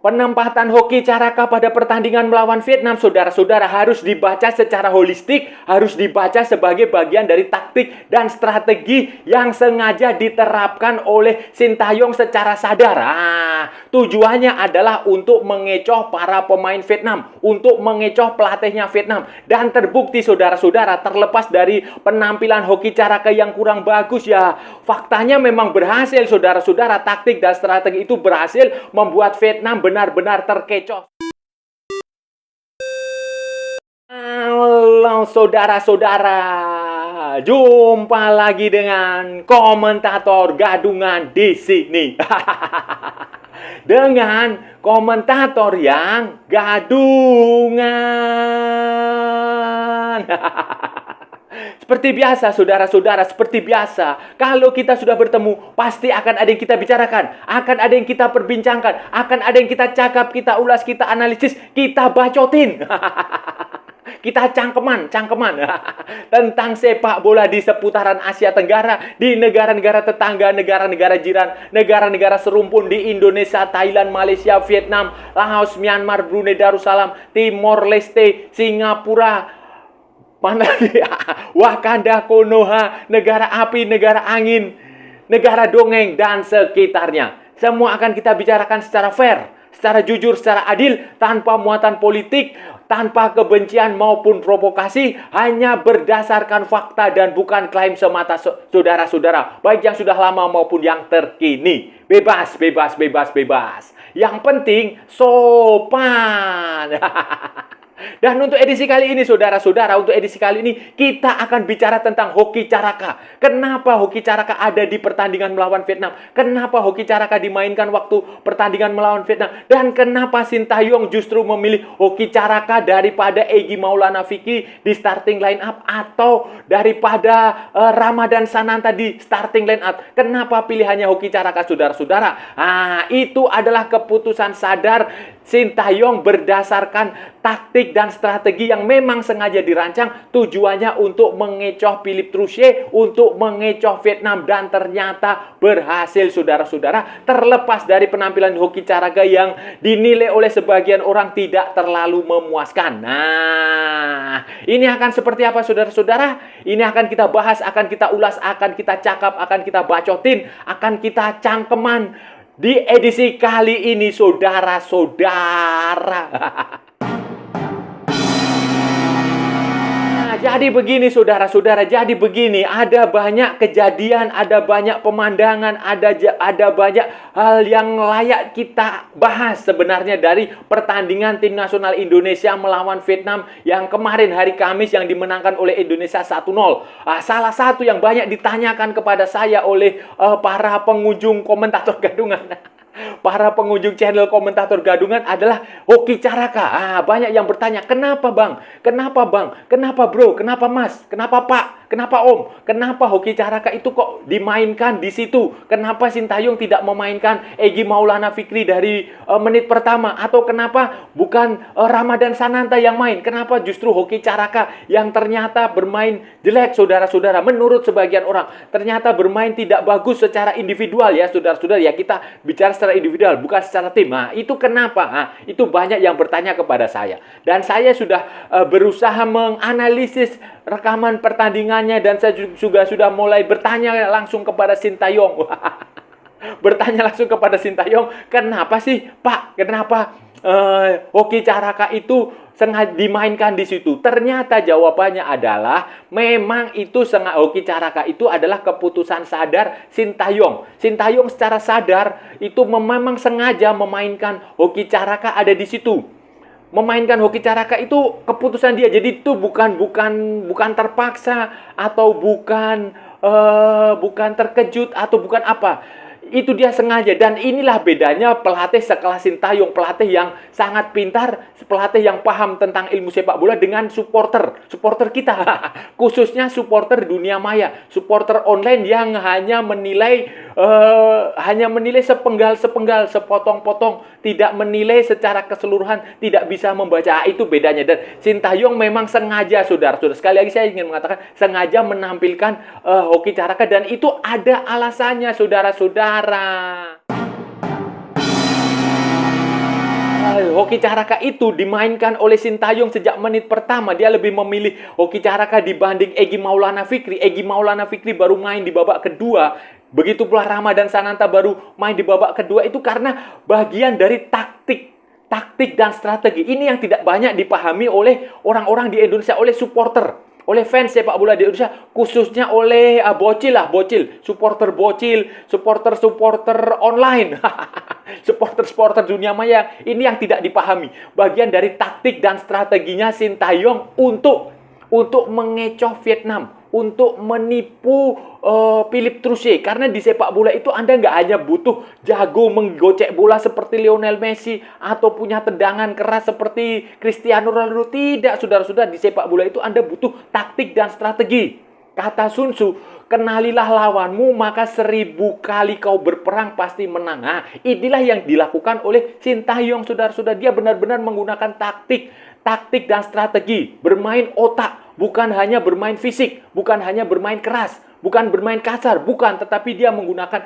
Penempatan Hoki Caraka pada pertandingan melawan Vietnam, saudara-saudara, harus dibaca secara holistik, harus dibaca sebagai bagian dari taktik dan strategi yang sengaja diterapkan oleh Sintayong secara sadar. Tujuannya adalah untuk mengecoh para pemain Vietnam, untuk mengecoh pelatihnya Vietnam. Dan terbukti, saudara-saudara, terlepas dari penampilan Hoki Caraka yang kurang bagus ya, faktanya memang berhasil, saudara-saudara. Taktik dan strategi itu berhasil membuat Vietnam benar-benar terkecoh. Halo saudara-saudara, jumpa lagi dengan komentator gadungan di sini. Dengan komentator yang gadungan. Seperti biasa, saudara-saudara, seperti biasa. Kalau kita sudah bertemu, pasti akan ada yang kita bicarakan, akan ada yang kita perbincangkan, akan ada yang kita cakap, kita ulas, kita analisis, kita bacotin. Kita cangkeman tentang sepak bola di seputaran Asia Tenggara, di negara-negara tetangga, negara-negara jiran, negara-negara serumpun di Indonesia, Thailand, Malaysia, Vietnam, Laos, Myanmar, Brunei Darussalam, Timor Leste, Singapura, mana dia? Wakanda, Konoha, negara api, negara angin, negara dongeng, dan sekitarnya. Semua akan kita bicarakan secara fair, secara jujur, secara adil, tanpa muatan politik, tanpa kebencian maupun provokasi, hanya berdasarkan fakta dan bukan klaim semata, saudara-saudara. Baik yang sudah lama maupun yang terkini. Bebas. Yang penting sopan. Dan untuk edisi kali ini, saudara-saudara, untuk edisi kali ini kita akan bicara tentang Hoki Caraka. Kenapa Hoki Caraka ada di pertandingan melawan Vietnam? Kenapa Hoki Caraka dimainkan waktu pertandingan melawan Vietnam? Dan kenapa Sintayong justru memilih Hoki Caraka daripada Egy Maulana Fikri di starting line up atau daripada Ramadan Sananta di starting line up? Kenapa pilihannya Hoki Caraka, saudara-saudara? Itu adalah keputusan sadar Sintayong berdasarkan taktik dan strategi yang memang sengaja dirancang, tujuannya untuk mengecoh Philippe Troussier, untuk mengecoh Vietnam, dan ternyata berhasil, saudara-saudara. Terlepas dari penampilan Hoki Caraka yang dinilai oleh sebagian orang tidak terlalu memuaskan. Ini akan seperti apa, saudara-saudara? Ini akan kita bahas, akan kita ulas, akan kita cakap, akan kita bacotin, akan kita cangkeman di edisi kali ini, saudara-saudara. Jadi begini, saudara-saudara, jadi begini, ada banyak kejadian, ada banyak pemandangan, ada banyak hal yang layak kita bahas sebenarnya dari pertandingan tim nasional Indonesia melawan Vietnam yang kemarin hari Kamis yang dimenangkan oleh Indonesia 1-0. Salah satu yang banyak ditanyakan kepada saya oleh para pengunjung komentator gadungan, para pengunjung channel komentator gadungan adalah Hoki Caraka. Banyak yang bertanya, kenapa bang? Kenapa bang? Kenapa bro? Kenapa mas? Kenapa pak? Kenapa om? Kenapa Hoki Caraka itu kok dimainkan di situ? Kenapa Sintayong tidak memainkan Egy Maulana Fikri dari menit pertama? Atau kenapa bukan Ramadan Sananta yang main? Kenapa justru Hoki Caraka yang ternyata bermain jelek, saudara-saudara? Menurut sebagian orang, ternyata bermain tidak bagus secara individual ya, saudara-saudara. Ya, kita bicara secara individual, bukan secara tim. Itu kenapa? Itu banyak yang bertanya kepada saya. Dan saya sudah berusaha menganalisis rekaman pertandingannya dan saya juga sudah mulai bertanya langsung kepada Sintayong. Bertanya langsung kepada Sintayong, kenapa sih Pak? Kenapa Hoki Caraka itu sengaja dimainkan di situ? Ternyata jawabannya adalah memang itu Hoki Caraka itu adalah keputusan sadar Sintayong. Sintayong secara sadar itu memang sengaja memainkan Hoki Caraka ada di situ. Memainkan Hoki Caraka itu keputusan dia. Jadi itu bukan terpaksa atau bukan terkejut atau bukan apa. Itu dia sengaja. Dan inilah bedanya pelatih sekelas Sintayong, pelatih yang sangat pintar, pelatih yang paham tentang ilmu sepak bola dengan supporter kita. Khususnya supporter dunia maya, supporter online yang hanya menilai sepenggal-sepenggal, sepotong-potong, tidak menilai secara keseluruhan, tidak bisa membaca. Itu bedanya. Dan Sintayong memang sengaja, saudara-saudara. Sekali lagi saya ingin mengatakan, sengaja menampilkan Hoki Caraka dan itu ada alasannya, saudara-saudara. Hoki Caraka itu dimainkan oleh Sintayong sejak menit pertama. Dia lebih memilih Hoki Caraka dibanding Egy Maulana Fikri. Egy Maulana Fikri baru main di babak kedua. Begitu pula Ramadan Sananta baru main di babak kedua. Itu karena bagian dari taktik dan strategi. Ini yang tidak banyak dipahami oleh orang-orang di Indonesia, oleh supporter, oleh fans sepak bola di Indonesia, khususnya oleh bocil, supporter online, supporter dunia maya. Ini yang tidak dipahami. Bagian dari taktik dan strateginya Sintayong untuk mengecoh Vietnam, untuk menipu Philippe Troussier. Karena di sepak bola itu Anda nggak hanya butuh jago menggocek bola seperti Lionel Messi atau punya tendangan keras seperti Cristiano Ronaldo. Tidak, saudara-saudara, di sepak bola itu Anda butuh taktik dan strategi. Kata Sun Tzu, kenalilah lawanmu, maka 1000 kali kau berperang pasti menang. Nah, inilah yang dilakukan oleh Sintayong, saudara-saudara. Dia benar-benar menggunakan taktik dan strategi. Bermain otak, bukan hanya bermain fisik, bukan hanya bermain keras, bukan bermain kasar, bukan. Tetapi dia menggunakan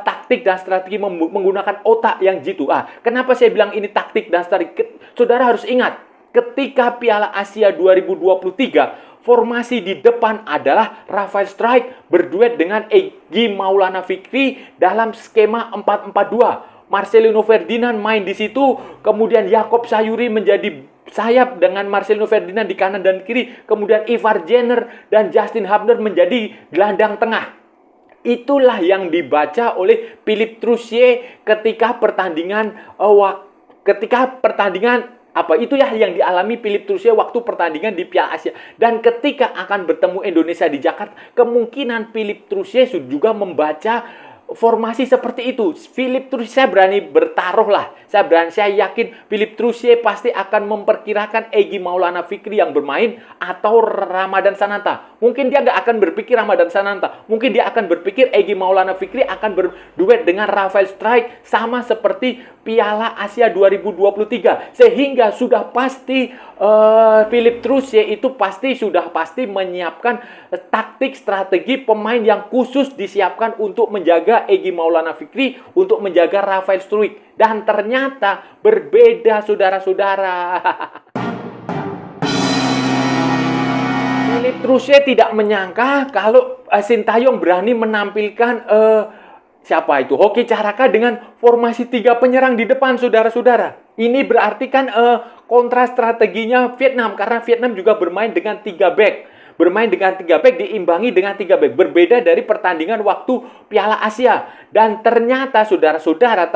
taktik dan strategi, menggunakan otak yang jitu. Kenapa saya bilang ini taktik dan strategi? Saudara harus ingat, ketika Piala Asia 2023, formasi di depan adalah Rafael Strijk berduet dengan Egy Maulana Fikri dalam skema 4-4-2. Marcelino Ferdinand main di situ, kemudian Jakob Sayuri menjadi sayap dengan Marcelino Ferdinand di kanan dan kiri, kemudian Ivar Jenner dan Justin Hubner menjadi gelandang tengah. Itulah yang dibaca oleh Philippe Troussier ketika pertandingan itulah yang dialami Philippe Troussier waktu pertandingan di Piala Asia. Dan ketika akan bertemu Indonesia di Jakarta, kemungkinan Philippe Troussier juga membaca formasi seperti itu. Philippe Troussier, saya berani bertaruh lah. Saya yakin Philippe Troussier pasti akan memperkirakan Egy Maulana Fikri yang bermain atau Ramadan Sananta. Mungkin dia nggak akan berpikir Ramadan Sananta. Mungkin dia akan berpikir Egy Maulana Fikri akan berduet dengan Rafael Strijk sama seperti Piala Asia 2023. Sehingga sudah pasti Philippe Troussier itu sudah pasti menyiapkan taktik strategi pemain yang khusus disiapkan untuk menjaga Egy Maulana Fikri, untuk menjaga Rafael Strijk. Dan ternyata berbeda, saudara-saudara. Philippe Troussier tidak menyangka kalau Sintayong berani menampilkan siapa itu? Hoki Caraka dengan formasi 3 penyerang di depan, saudara-saudara. Ini berarti kan kontra strateginya Vietnam, karena Vietnam juga bermain dengan 3 back. Bermain dengan 3 back diimbangi dengan 3 back. Berbeda dari pertandingan waktu Piala Asia. Dan ternyata, saudara-saudara,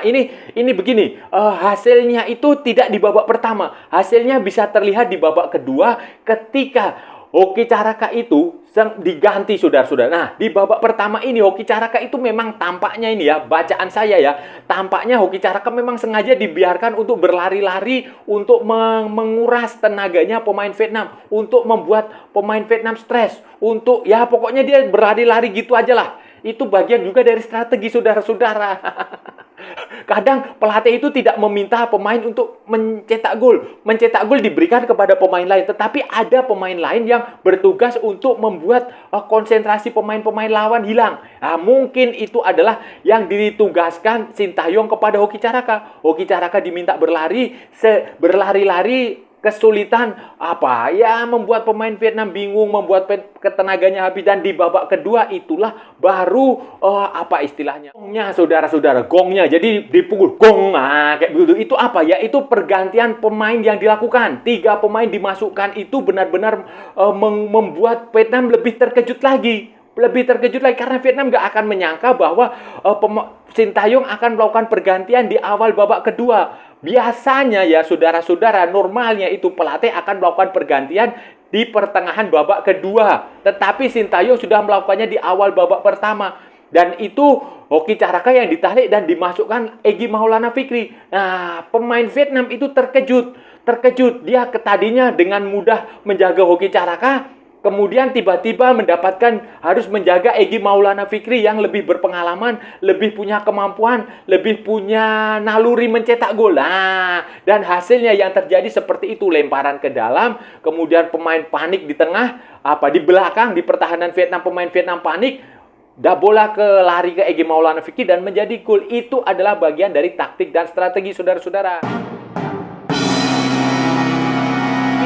ini begini. Hasilnya itu tidak di babak pertama. Hasilnya bisa terlihat di babak kedua ketika Hoki Caraka itu diganti, saudara-saudara. Nah, di babak pertama ini Hoki Caraka itu memang tampaknya ini ya, bacaan saya ya, tampaknya Hoki Caraka memang sengaja dibiarkan untuk berlari-lari, untuk menguras tenaganya pemain Vietnam, untuk membuat pemain Vietnam stres, untuk ya pokoknya dia berlari-lari gitu aja lah. Itu bagian juga dari strategi, saudara-saudara. Kadang pelatih itu tidak meminta pemain untuk mencetak gol. Mencetak gol diberikan kepada pemain lain. Tetapi ada pemain lain yang bertugas untuk membuat konsentrasi pemain-pemain lawan hilang. Nah, mungkin itu adalah yang ditugaskan Sintayong kepada Hoki Caraka. Hoki Caraka diminta berlari-lari, kesulitan membuat pemain Vietnam bingung, membuat ketenaganya habis. Dan di babak kedua itulah baru istilahnya gongnya, saudara-saudara, gongnya. Jadi dipukul gong, kayak begitu. Itu apa ya? Itu pergantian pemain yang dilakukan. 3 pemain dimasukkan, itu benar-benar membuat Vietnam lebih terkejut lagi. Karena Vietnam nggak akan menyangka bahwa Sintayong akan melakukan pergantian di awal babak kedua. Biasanya ya, saudara-saudara, normalnya itu pelatih akan melakukan pergantian di pertengahan babak kedua. Tetapi Sintayong sudah melakukannya di awal babak pertama. Dan itu Hoki Caraka yang ditarik dan dimasukkan Egy Maulana Fikri. Nah, pemain Vietnam itu terkejut. Dia tadinya dengan mudah menjaga Hoki Caraka, kemudian tiba-tiba harus menjaga Egy Maulana Fikri yang lebih berpengalaman, lebih punya kemampuan, lebih punya naluri mencetak gol. Dan hasilnya yang terjadi seperti itu, lemparan ke dalam, kemudian pemain panik di tengah, di belakang, di pertahanan Vietnam, pemain Vietnam panik, bola lari ke Egy Maulana Fikri dan menjadi gol. Itu adalah bagian dari taktik dan strategi, saudara-saudara.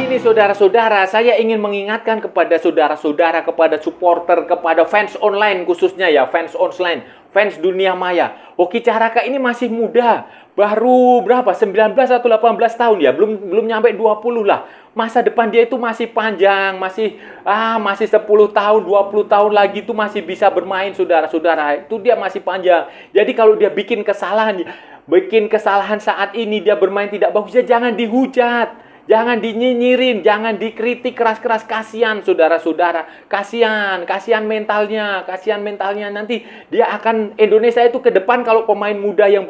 ini saudara-saudara, saya ingin mengingatkan kepada saudara-saudara, kepada supporter, kepada fans online khususnya ya, fans online, fans dunia maya. Hoki Caraka ini masih muda, baru berapa? 19 atau 18 tahun ya, belum nyampe 20 lah. Masa depan dia itu masih panjang, masih 10 tahun, 20 tahun lagi itu masih bisa bermain saudara-saudara. Itu dia masih panjang. Jadi kalau dia bikin kesalahan saat ini dia bermain tidak bagus, ya jangan dihujat. Jangan dinyinyirin, jangan dikritik keras-keras, kasihan saudara-saudara. Kasihan mentalnya nanti dia akan Indonesia itu ke depan kalau pemain muda yang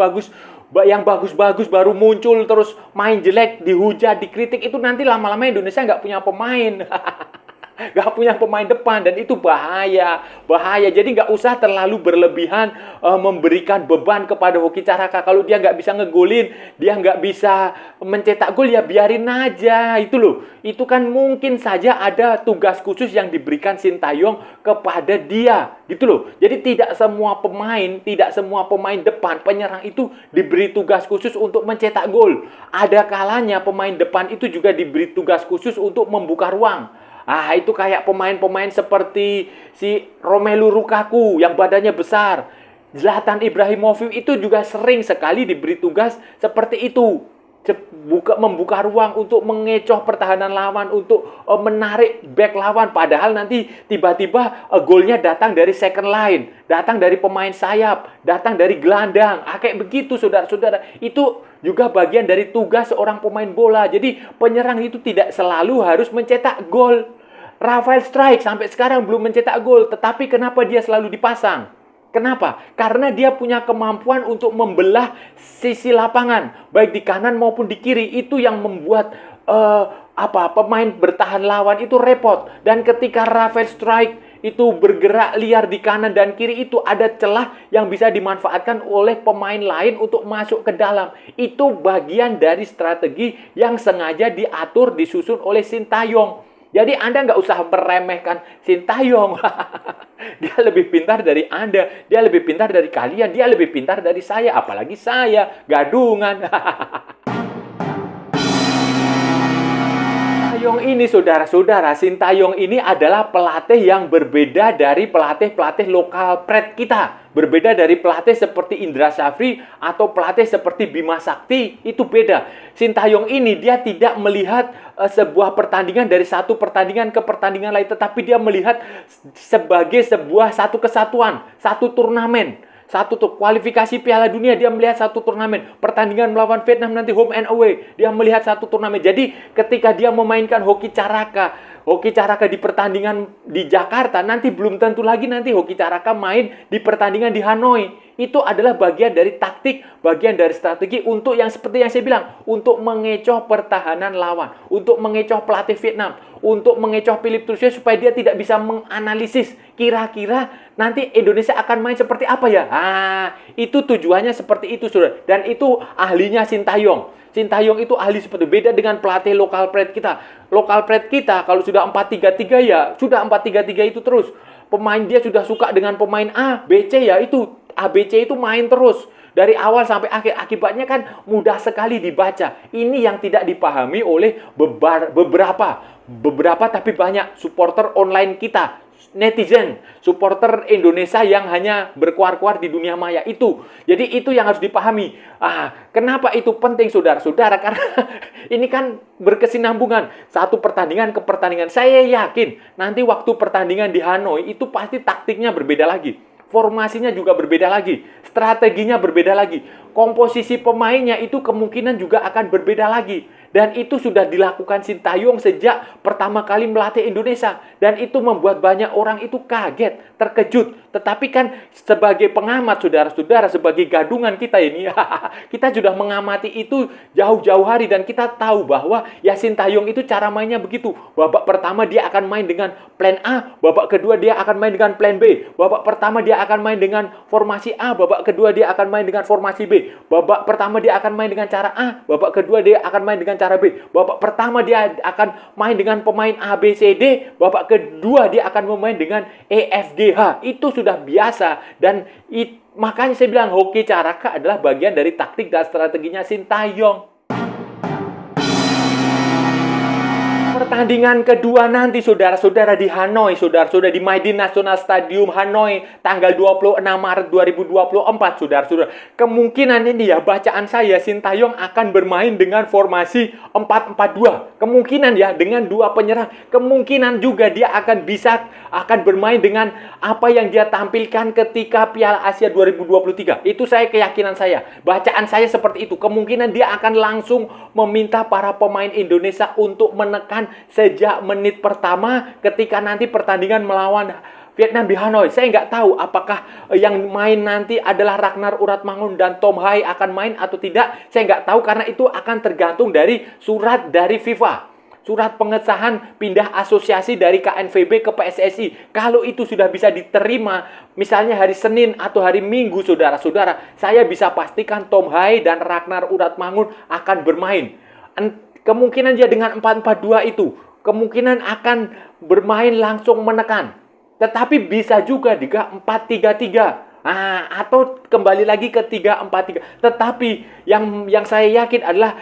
bagus-bagus baru muncul terus main jelek, dihujat, dikritik, itu nanti lama-lama Indonesia nggak punya pemain. Gak punya pemain depan, dan itu bahaya. Jadi nggak usah terlalu berlebihan memberikan beban kepada Hoki Caraka. Kalau dia nggak bisa ngegolin, dia nggak bisa mencetak gol, ya biarin aja. Itu loh, itu kan mungkin saja ada tugas khusus yang diberikan Sintayong kepada dia, gitu loh. Jadi tidak semua pemain depan penyerang itu diberi tugas khusus untuk mencetak gol. Ada kalanya pemain depan itu juga diberi tugas khusus untuk membuka ruang. Itu kayak pemain-pemain seperti si Romelu Lukaku yang badannya besar. Zlatan Ibrahimovic itu juga sering sekali diberi tugas seperti itu. Membuka ruang untuk mengecoh pertahanan lawan, untuk menarik back lawan. Padahal nanti tiba-tiba golnya datang dari second line, datang dari pemain sayap, datang dari gelandang. Kayak begitu saudara-saudara. Itu juga bagian dari tugas seorang pemain bola. Jadi penyerang itu tidak selalu harus mencetak gol. Rafael Struijk sampai sekarang belum mencetak gol, tetapi kenapa dia selalu dipasang? Kenapa? Karena dia punya kemampuan untuk membelah sisi lapangan, baik di kanan maupun di kiri. Itu yang membuat pemain bertahan lawan itu repot. Dan ketika Rafael Struijk itu bergerak liar di kanan dan kiri, itu ada celah yang bisa dimanfaatkan oleh pemain lain untuk masuk ke dalam. Itu bagian dari strategi yang sengaja diatur, disusun oleh Sintayong. Jadi Anda nggak usah meremehkan Sintayong. Dia lebih pintar dari Anda, dia lebih pintar dari kalian, dia lebih pintar dari saya, apalagi saya, gadungan. Sintayong ini saudara-saudara, Sintayong ini adalah pelatih yang berbeda dari pelatih-pelatih lokal pret kita. Berbeda dari pelatih seperti Indra Syafri atau pelatih seperti Bima Sakti, itu beda. Sintayong ini dia tidak melihat sebuah pertandingan dari satu pertandingan ke pertandingan lain, tetapi dia melihat sebagai satu kesatuan, satu turnamen. Kualifikasi Piala Dunia, dia melihat satu turnamen. Pertandingan melawan Vietnam nanti home and away, dia melihat satu turnamen. Jadi ketika dia memainkan Hoki Caraka di pertandingan di Jakarta, nanti belum tentu lagi nanti Hoki Caraka main di pertandingan di Hanoi. Itu adalah bagian dari taktik, bagian dari strategi untuk yang seperti yang saya bilang, untuk mengecoh pertahanan lawan, untuk mengecoh pelatih Vietnam, untuk mengecoh Philippe Troussier supaya dia tidak bisa menganalisis kira-kira nanti Indonesia akan main seperti apa ya. Itu tujuannya seperti itu, saudara. Dan itu ahlinya Sintayong. Sintayong itu ahli seperti itu. Beda dengan pelatih lokal pret kita. Lokal pret kita kalau sudah 4-3-3 ya sudah 4-3-3 itu terus. Pemain dia sudah suka dengan pemain A, B, C ya itu. ABC itu main terus dari awal sampai akhir. Akibatnya kan mudah sekali dibaca. Ini yang tidak dipahami oleh beberapa tapi banyak supporter online kita, netizen, supporter Indonesia yang hanya berkuar-kuar di dunia maya itu. Jadi itu yang harus dipahami. Kenapa itu penting saudara-saudara? Karena ini kan berkesinambungan satu pertandingan ke pertandingan. Saya yakin nanti waktu pertandingan di Hanoi itu pasti taktiknya berbeda lagi. Formasinya juga berbeda lagi, strateginya berbeda lagi, komposisi pemainnya itu kemungkinan juga akan berbeda lagi. Dan itu sudah dilakukan Sintayong sejak pertama kali melatih Indonesia. Dan itu membuat banyak orang itu kaget, terkejut. Tetapi kan sebagai pengamat, saudara-saudara, sebagai gadungan kita ini, kita sudah mengamati itu jauh-jauh hari. Dan kita tahu bahwa ya Sintayong itu cara mainnya begitu. Babak pertama dia akan main dengan plan A, babak kedua dia akan main dengan plan B. Babak pertama dia akan main dengan formasi A, babak kedua dia akan main dengan formasi B. Babak pertama dia akan main dengan cara A, babak kedua dia akan main dengan cara B. Babak pertama dia akan main dengan pemain A, B, C, D. Babak kedua dia akan bermain dengan E, F, G, H. Itu sudah biasa. Dan makanya saya bilang Hoki Caraka adalah bagian dari taktik dan strateginya Sintayong. Pertandingan kedua nanti saudara-saudara di Hanoi, saudara-saudara di Maidin National Stadium Hanoi tanggal 26 Maret 2024, saudara-saudara. Kemungkinan ini ya, bacaan saya, Sintayong akan bermain dengan formasi 4-4-2. Kemungkinan ya, dengan dua penyerang. Kemungkinan juga dia akan bermain dengan apa yang dia tampilkan ketika Piala Asia 2023. Itu keyakinan saya. Bacaan saya seperti itu. Kemungkinan dia akan langsung meminta para pemain Indonesia untuk menekan sejak menit pertama ketika nanti pertandingan melawan Vietnam di Hanoi. Saya nggak tahu apakah yang main nanti adalah Ragnar Uratmangun dan Tom Hai akan main atau tidak. Saya nggak tahu karena itu akan tergantung dari surat dari FIFA. Surat pengesahan pindah asosiasi dari KNVB ke PSSI. Kalau itu sudah bisa diterima, misalnya hari Senin atau hari Minggu, saudara-saudara, saya bisa pastikan Tom Hai dan Ragnar Uratmangun akan bermain. Kemungkinan dia dengan 4-4-2 itu, kemungkinan akan bermain langsung menekan. Tetapi bisa juga juga 4-3-3. Atau kembali lagi ke 3-4-3. Tetapi yang saya yakin adalah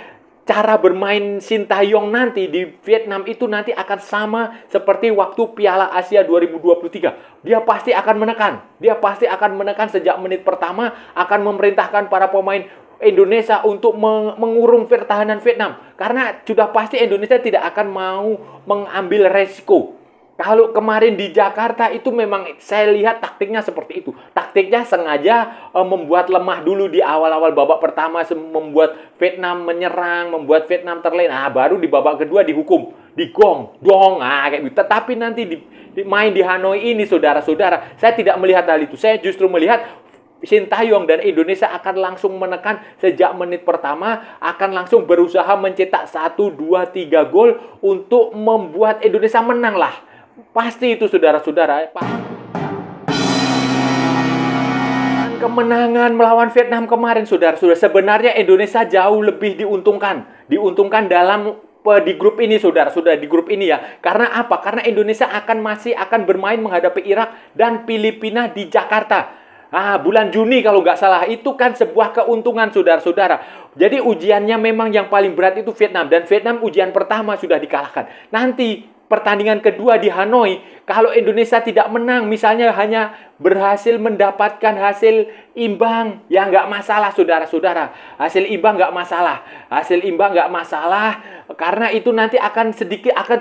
cara bermain Sintayong nanti di Vietnam itu nanti akan sama seperti waktu Piala Asia 2023. Dia pasti akan menekan. Dia pasti akan menekan sejak menit pertama, akan memerintahkan para pemain Indonesia untuk mengurung pertahanan Vietnam. Karena sudah pasti Indonesia tidak akan mau mengambil resiko. Kalau kemarin di Jakarta itu memang saya lihat taktiknya seperti itu. Taktiknya sengaja membuat lemah dulu di awal-awal babak pertama, membuat Vietnam menyerang, membuat Vietnam terlena. Baru di babak kedua dihukum, digong, dong, kayak gitu. Tetapi nanti main di Hanoi ini, saudara-saudara, saya tidak melihat hal itu. Saya justru melihat Sintayong dan Indonesia akan langsung menekan sejak menit pertama, akan langsung berusaha mencetak 1, 2, 3 gol untuk membuat Indonesia menang lah. Pasti itu saudara-saudara. Kemenangan melawan Vietnam kemarin, saudara-saudara, sebenarnya Indonesia jauh lebih diuntungkan. Diuntungkan di grup ini, saudara-saudara, di grup ini ya. Karena apa? Karena Indonesia masih akan bermain menghadapi Irak dan Filipina di Jakarta. Bulan Juni kalau nggak salah. Itu kan sebuah keuntungan, saudara-saudara. Jadi ujiannya memang yang paling berat itu Vietnam. Dan Vietnam ujian pertama sudah dikalahkan. Nanti pertandingan kedua di Hanoi, kalau Indonesia tidak menang, misalnya hanya berhasil mendapatkan hasil imbang, ya nggak masalah, saudara-saudara. Hasil imbang nggak masalah. Hasil imbang nggak masalah, karena itu nanti akan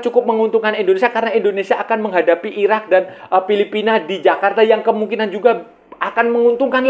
cukup menguntungkan Indonesia, karena Indonesia akan menghadapi Irak dan Filipina di Jakarta yang kemungkinan juga akan menguntungkan.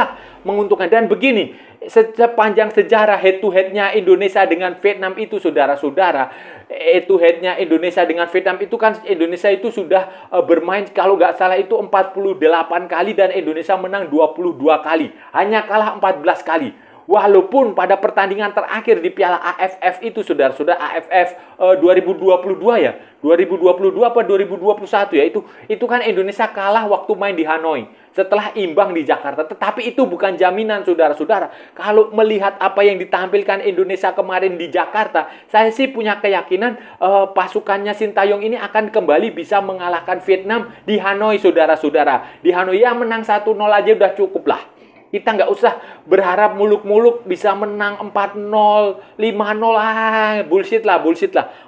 Dan begini, sepanjang sejarah head to head-nya Indonesia dengan Vietnam itu, saudara-saudara, head to head-nya Indonesia dengan Vietnam itu kan Indonesia itu sudah bermain kalau nggak salah itu 48 kali dan Indonesia menang 22 kali, hanya kalah 14 kali. Walaupun pada pertandingan terakhir di Piala AFF itu, saudara-saudara, AFF 2022 ya, 2022 apa 2021 ya, itu kan Indonesia kalah waktu main di Hanoi setelah imbang di Jakarta. Tetapi itu bukan jaminan, saudara-saudara. Kalau melihat apa yang ditampilkan Indonesia kemarin di Jakarta, saya sih punya keyakinan pasukannya Sintayong ini akan kembali bisa mengalahkan Vietnam di Hanoi, saudara-saudara. Di Hanoi ya menang 1-0 aja udah cukup lah. Kita nggak usah berharap muluk-muluk bisa menang 4-0, 5-0, bullshit lah.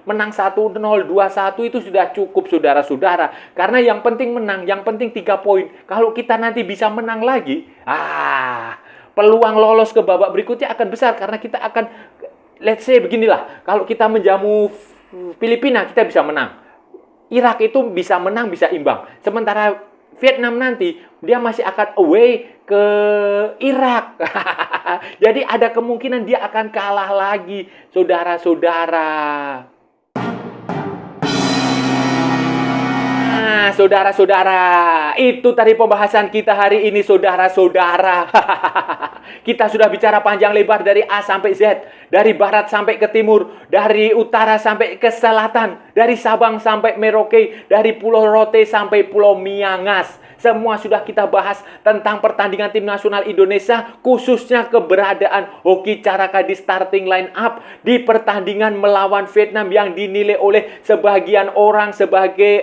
Menang 1-0, 2-1 itu sudah cukup, saudara-saudara. Karena yang penting menang, yang penting 3 poin. Kalau kita nanti bisa menang lagi, peluang lolos ke babak berikutnya akan besar. Karena kita akan, let's say beginilah, kalau kita menjamu Filipina, kita bisa menang. Irak itu bisa menang, bisa imbang. Sementara Vietnam nanti, dia masih akan away ke Irak. Jadi ada kemungkinan dia akan kalah lagi, saudara-saudara. Saudara-saudara, itu tadi pembahasan kita hari ini, saudara-saudara. Kita sudah bicara panjang lebar dari A sampai Z, dari barat sampai ke timur, dari utara sampai ke selatan, dari Sabang sampai Merauke, dari Pulau Rote sampai Pulau Miangas. Semua sudah kita bahas tentang pertandingan tim nasional Indonesia, khususnya keberadaan Hoki Caraka di starting line up di pertandingan melawan Vietnam yang dinilai oleh sebagian orang sebagai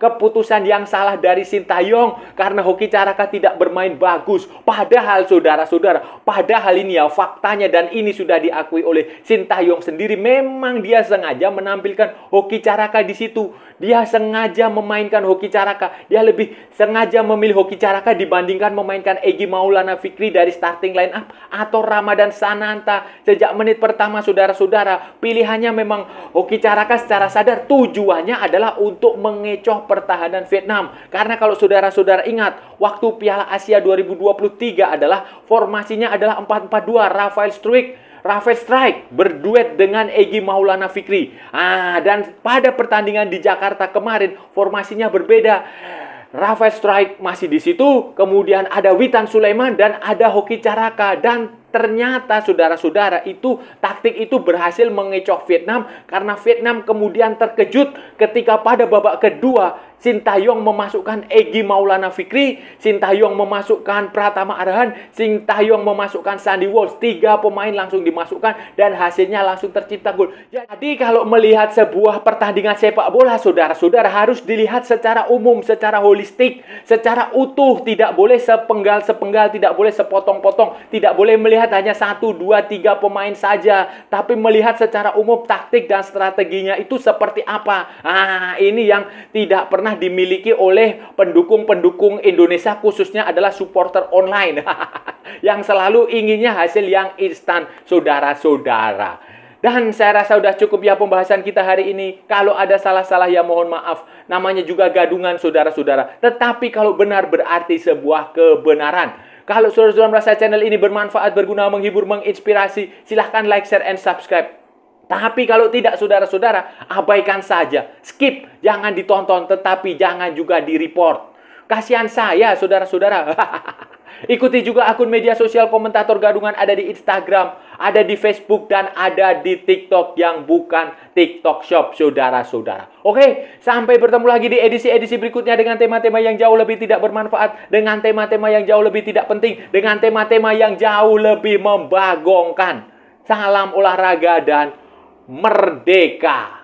keputusan yang salah dari Sintayong karena Hoki Caraka tidak bermain bagus. Padahal saudara-saudara, padahal ini ya faktanya dan ini sudah diakui oleh Sintayong sendiri, memang dia sengaja menampilkan Hoki Caraka di situ. Dia sengaja memainkan Hoki Caraka. Dia lebih sengaja memilih Hoki Caraka dibandingkan memainkan Egy Maulana Fikri dari starting line up atau Ramadan Sananta. Sejak menit pertama saudara-saudara, pilihannya memang Hoki Caraka secara sadar tujuannya adalah untuk mengecoh pertahanan Vietnam. Karena kalau saudara-saudara ingat, waktu Piala Asia 2023 adalah formasinya adalah 4-4-2, Rafael Strike berduet dengan Egy Maulana Fikri. Dan pada pertandingan di Jakarta kemarin formasinya berbeda. Rafael Strike masih di situ, kemudian ada Witan Sulaiman dan ada Hoki Caraka, dan ternyata saudara-saudara itu taktik itu berhasil mengecoh Vietnam karena Vietnam kemudian terkejut ketika pada babak kedua Sintayong memasukkan Egy Maulana Fikri, Sintayong memasukkan Pratama Arhan, Sintayong memasukkan Sandy Walsh. 3 pemain langsung dimasukkan dan hasilnya langsung tercipta gol. Jadi kalau melihat sebuah pertandingan sepak bola, saudara-saudara harus dilihat secara umum, secara holistik, secara utuh. Tidak boleh sepenggal-sepenggal, tidak boleh sepotong-potong, tidak boleh melihat hanya 1, 2, 3 pemain saja, tapi melihat secara umum taktik dan strateginya itu seperti apa. Ini yang tidak pernah dimiliki oleh pendukung-pendukung Indonesia, khususnya adalah supporter online yang selalu inginnya hasil yang instan, saudara-saudara. Dan saya rasa sudah cukup ya pembahasan kita hari ini. Kalau ada salah-salah ya mohon maaf. Namanya juga gadungan saudara-saudara. Tetapi kalau benar berarti sebuah kebenaran. Kalau saudara-saudara merasa channel ini bermanfaat, berguna, menghibur, menginspirasi, silahkan like, share, and subscribe. Tapi kalau tidak saudara-saudara, abaikan saja. Skip, jangan ditonton, tetapi jangan juga di-report. Kasihan saya saudara-saudara. Ikuti juga akun media sosial Komentator Gadungan, ada di Instagram, ada di Facebook, dan ada di TikTok yang bukan TikTok Shop, saudara-saudara. Oke, sampai bertemu lagi di edisi-edisi berikutnya dengan tema-tema yang jauh lebih tidak bermanfaat, dengan tema-tema yang jauh lebih tidak penting, dengan tema-tema yang jauh lebih membagongkan. Salam olahraga dan merdeka!